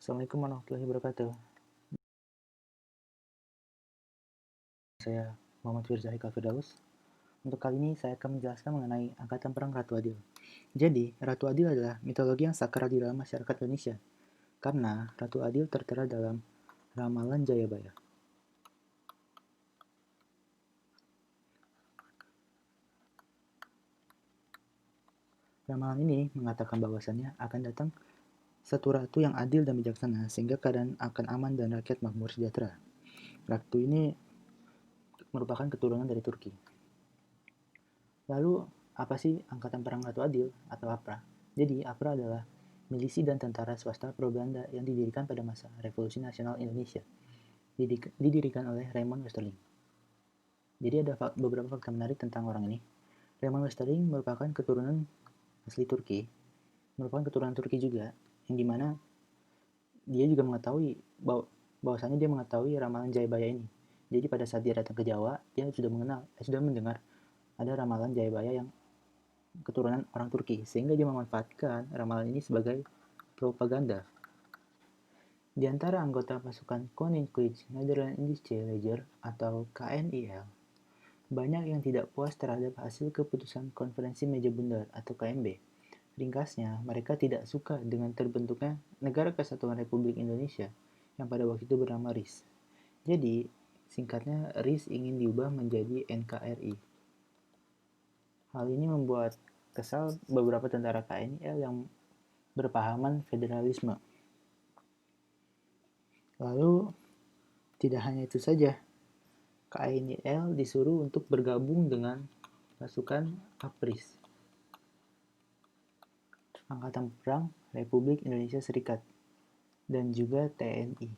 Assalamualaikum warahmatullahi wabarakatuh. Saya Muhammad Firza Hikal Firdaus. Untuk kali ini saya akan menjelaskan mengenai Angkatan Perang Ratu Adil. Jadi, Ratu Adil adalah mitologi yang sakral di dalam masyarakat Indonesia. Karena Ratu Adil tertera dalam Ramalan Jayabaya. Ramalan ini mengatakan bahwasannya akan datang satu ratu yang adil dan bijaksana sehingga keadaan akan aman dan rakyat makmur sejahtera. Ratu ini merupakan keturunan dari Turki. Lalu, apa sih Angkatan Perang Ratu Adil atau APRA? Jadi, APRA adalah milisi dan tentara swasta pro-Belanda yang didirikan pada masa Revolusi Nasional Indonesia. Didirikan oleh Raymond Westerling. Jadi ada beberapa fakta menarik tentang orang ini. Raymond Westerling merupakan keturunan asli Turki, merupakan keturunan Turki juga, yang dimana dia juga mengetahui bahwasannya dia mengetahui ramalan Jayabaya ini. Jadi pada saat dia datang ke Jawa, dia sudah mendengar ada ramalan Jayabaya yang keturunan orang Turki, sehingga dia memanfaatkan ramalan ini sebagai propaganda. Di antara anggota pasukan Koninklijke Nederlandse Leger atau KNIL, banyak yang tidak puas terhadap hasil keputusan Konferensi Meja Bundar atau KMB. Ringkasnya, mereka tidak suka dengan terbentuknya Negara Kesatuan Republik Indonesia yang pada waktu itu bernama RIS. Jadi, singkatnya RIS ingin diubah menjadi NKRI. Hal ini membuat kesal beberapa tentara KNIL yang berpahaman federalisme. Lalu, tidak hanya itu saja, KNIL disuruh untuk bergabung dengan pasukan APRIS, Angkatan Perang Republik Indonesia Serikat, dan juga TNI.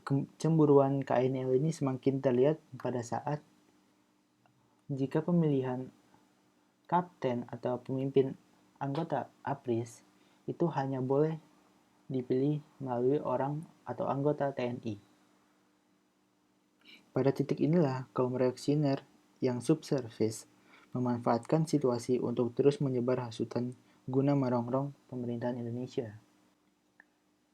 Kecemburuan KNIL ini semakin terlihat pada saat jika pemilihan kapten atau pemimpin anggota APRIS itu hanya boleh dipilih melalui orang atau anggota TNI. Pada titik inilah kaum reaksioner yang subservis memanfaatkan situasi untuk terus menyebar hasutan guna merongrong pemerintahan Indonesia.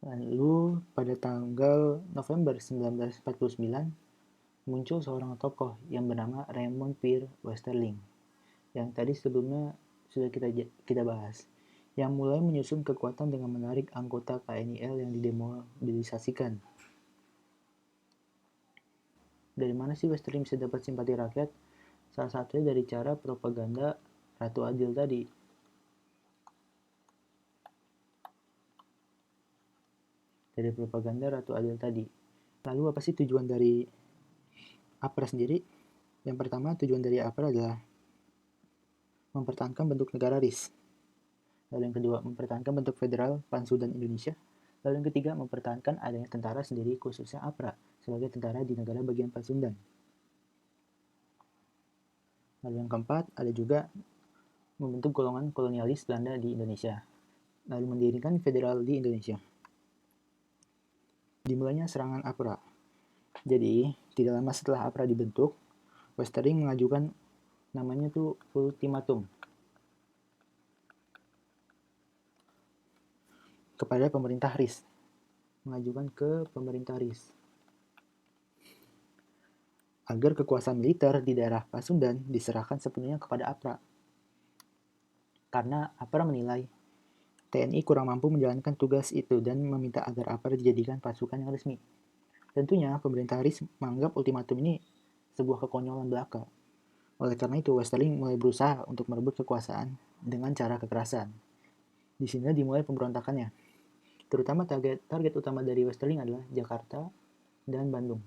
Lalu pada tanggal November 1949 muncul seorang tokoh yang bernama Raymond Peer Westerling yang tadi sebelumnya sudah kita bahas, yang mulai menyusun kekuatan dengan menarik anggota KNIL yang didemobilisasikan. Dari mana sih Westerling bisa dapat simpati rakyat? Salah satunya dari cara propaganda Ratu Adil tadi. Dari propaganda Ratu Adil tadi. Lalu apa sih tujuan dari APRA sendiri? Yang pertama, tujuan dari APRA adalah mempertahankan bentuk negara RIS. Lalu yang kedua, mempertahankan bentuk federal Pansudan Indonesia. Lalu yang ketiga, mempertahankan adanya tentara sendiri khususnya APRA sebagai tentara di negara bagian Pasundan. Lalu yang keempat, ada juga membentuk golongan kolonialis Belanda di Indonesia. Lalu mendirikan federal di Indonesia. Dimulainya serangan APRA. Jadi, tidak lama setelah APRA dibentuk, Westerling mengajukan namanya tuh ultimatum kepada pemerintah RIS. Mengajukan ke pemerintah RIS agar kekuasaan militer di daerah Pasundan diserahkan sepenuhnya kepada APRA. Karena APRA menilai TNI kurang mampu menjalankan tugas itu dan meminta agar APRA dijadikan pasukan yang resmi. Tentunya pemerintah RIS menganggap ultimatum ini sebuah kekonyolan belaka. Oleh karena itu, Westerling mulai berusaha untuk merebut kekuasaan dengan cara kekerasan. Di sini dimulai pemberontakannya. Terutama target utama dari Westerling adalah Jakarta dan Bandung.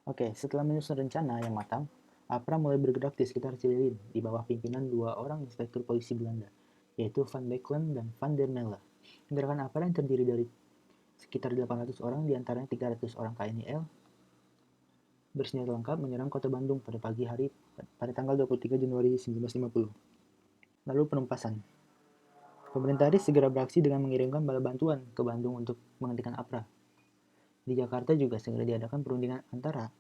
Oke, setelah menyusun rencana yang matang, APRA mulai bergerak di sekitar Cililin di bawah pimpinan dua orang inspektur polisi Belanda, yaitu Van Becklen dan Van der Melle. Gerakan APRA yang terdiri dari sekitar 800 orang, diantaranya 300 orang KNIL, bersenjata lengkap menyerang kota Bandung pada pagi hari pada tanggal 23 Januari 1950. Lalu penumpasan. Pemerintah RIS segera beraksi dengan mengirimkan bala bantuan ke Bandung untuk menghentikan APRA. Di Jakarta juga segera diadakan perundingan antara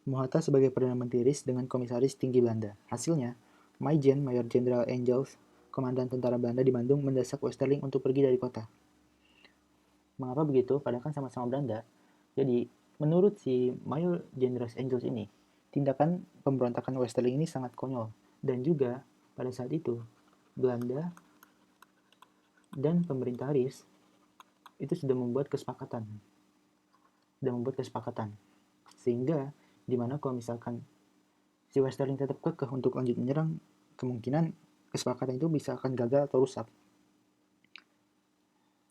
Mohatta sebagai Perdana Menteri RIS dengan Komisaris Tinggi Belanda. Hasilnya, Mayor Jenderal Engels komandan tentara Belanda di Bandung mendesak Westerling untuk pergi dari kota. Mengapa begitu? Padahal kan sama-sama Belanda. Jadi, menurut si Mayor General Angels ini, tindakan pemberontakan Westerling ini sangat konyol. Dan juga, pada saat itu, Belanda dan pemerintah RIS itu sudah membuat kesepakatan. Sehingga, dimana kalau misalkan si Westerling tetap kekeh untuk lanjut menyerang, kemungkinan kesepakatan itu bisa akan gagal atau rusak.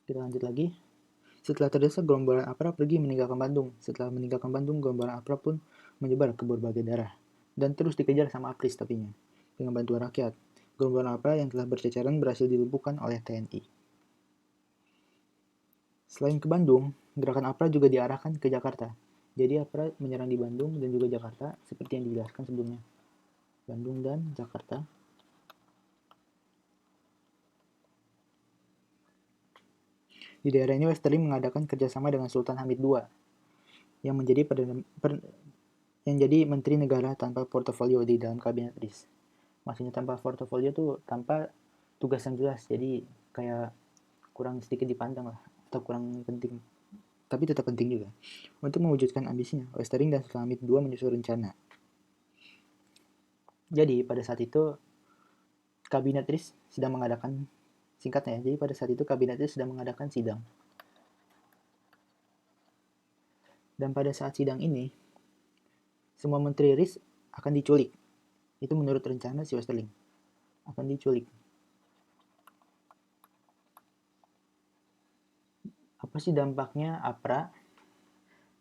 Kita lanjut lagi. Setelah terdesak, gerombolan APRA pergi meninggalkan Bandung. Setelah meninggalkan Bandung, gerombolan APRA pun menyebar ke berbagai daerah. Dan terus dikejar sama APRIS tapinya. Dengan bantuan rakyat, gerombolan APRA yang telah berceceran berhasil dilumpuhkan oleh TNI. Selain ke Bandung, gerakan APRA juga diarahkan ke Jakarta. Jadi APRA menyerang di Bandung dan juga Jakarta, seperti yang dijelaskan sebelumnya. Bandung dan Jakarta. Di daerah ini Westerling mengadakan kerjasama dengan Sultan Hamid II yang jadi menteri negara tanpa portofolio di dalam kabinet RIS. Maksudnya tanpa portofolio tuh tanpa tugas yang jelas, jadi kayak kurang sedikit dipandang lah, atau kurang penting. Tapi tetap penting juga. Untuk mewujudkan ambisinya, Westerling dan Sultan Hamid II menyusun rencana. Jadi pada saat itu kabinet RIS sedang mengadakan sidang. Dan pada saat sidang ini, semua menteri RIS akan diculik. Itu menurut rencana si Westerling. Akan diculik. Apa sih dampaknya APRA?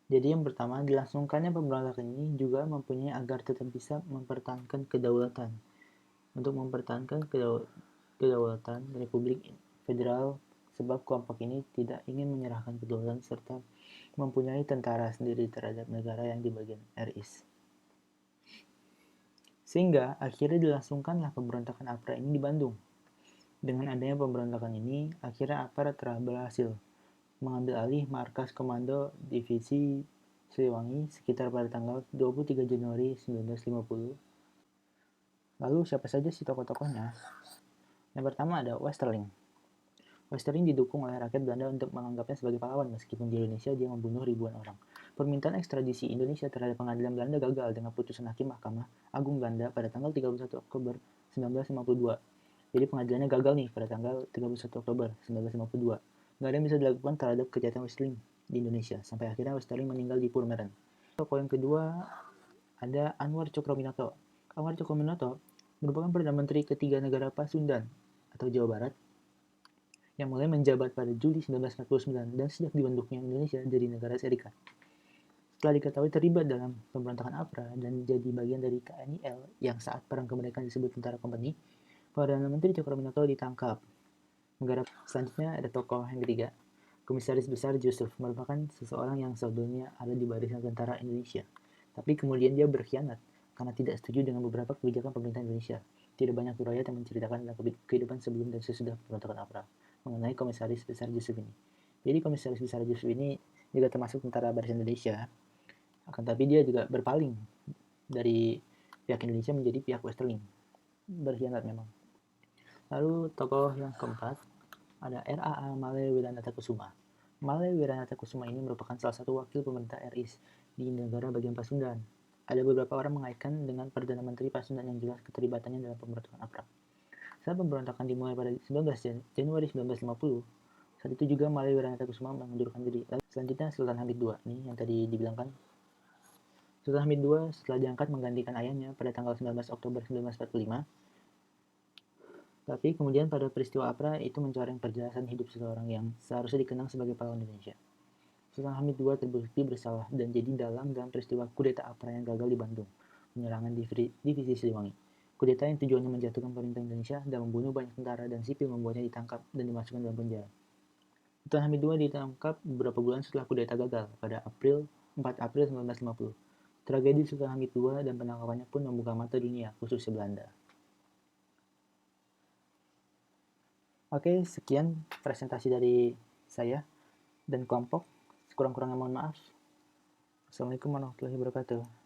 Jadi yang pertama, dilangsungkannya pemberontakan ini juga mempunyai agar tetap bisa mempertahankan kedaulatan. Untuk mempertahankan kedaulatan Republik Federal, sebab kelompok ini tidak ingin menyerahkan kedaulatan serta mempunyai tentara sendiri terhadap negara yang di bagian RIS. Sehingga akhirnya dilangsungkanlah pemberontakan APRA ini di Bandung. Dengan adanya pemberontakan ini, akhirnya APRA telah berhasil mengambil alih markas komando divisi Siliwangi sekitar pada tanggal 23 Januari 1950. Lalu siapa saja sih tokoh-tokohnya? Yang pertama ada Westerling. Westerling didukung oleh rakyat Belanda untuk menganggapnya sebagai pahlawan meskipun di Indonesia dia membunuh ribuan orang. Permintaan ekstradisi Indonesia terhadap pengadilan Belanda gagal dengan putusan hakim Mahkamah Agung Belanda pada tanggal 31 Oktober 1952. Jadi pengadilannya gagal nih pada tanggal 31 Oktober 1952. Nggak ada yang bisa dilakukan terhadap kejahatan Westerling di Indonesia, sampai akhirnya Westerling meninggal di Purmerend. Tokoh yang kedua ada Anwar Cokroaminoto. Anwar Cokroaminoto merupakan Perdana Menteri ketiga negara Pasundan atau Jawa Barat yang mulai menjabat pada Juli 1949 dan sejak dibentuknya Indonesia jadi negara serikat. Setelah diketahui terlibat dalam pemberontakan APRA dan jadi bagian dari KNIL yang saat perang kemerdekaan disebut Tentara Kompeni, Perdana Menteri Cokroaminoto ditangkap. Negara selanjutnya ada tokoh yang ketiga, Komisaris Besar Yusuf, merupakan seseorang yang sebelumnya ada di barisan tentara Indonesia. Tapi kemudian dia berkhianat karena tidak setuju dengan beberapa kebijakan pemerintah Indonesia. Tidak banyak riwayat yang menceritakan tentang kehidupan sebelum dan sesudah pemberontakan APRA mengenai Komisaris Besar Yusuf ini. Jadi Komisaris Besar Yusuf ini juga termasuk tentara barisan Indonesia. Akan tapi dia juga berpaling dari pihak Indonesia menjadi pihak Westerling. Berkhianat memang. Lalu tokoh yang keempat ada RAA Male Wiranata Kusuma. Male Wiranata Kusuma ini merupakan salah satu wakil pemerintah RIS di negara bagian Pasundan. Ada beberapa orang mengaitkan dengan Perdana Menteri Pasundan yang jelas keterlibatannya dalam pemberontakan APRA. Saat pemberontakan dimulai pada 19 Januari 1950, saat itu juga Male Wiranata Kusuma mengundurkan diri. Lalu selanjutnya Sultan Hamid II, ini yang tadi dibilangkan. Sultan Hamid II setelah diangkat menggantikan ayahnya pada tanggal 19 Oktober 1945. Tapi kemudian pada peristiwa APRA itu mencoreng perjalanan hidup seseorang yang seharusnya dikenang sebagai pahlawan Indonesia. Sultan Hamid II terbukti bersalah dan jadi dalang dalam peristiwa kudeta APRA yang gagal di Bandung, penyerangan divisi Siliwangi. Kudeta yang tujuannya menjatuhkan pemerintah Indonesia dan membunuh banyak tentara dan sipil membuatnya ditangkap dan dimasukkan dalam penjara. Sultan Hamid II ditangkap beberapa bulan setelah kudeta gagal pada 4 April 1950. Tragedi Sultan Hamid II dan penangkapannya pun membuka mata dunia, khususnya Belanda. Oke, sekian presentasi dari saya dan kelompok. Sekurang-kurangnya mohon maaf. Assalamualaikum warahmatullahi wabarakatuh.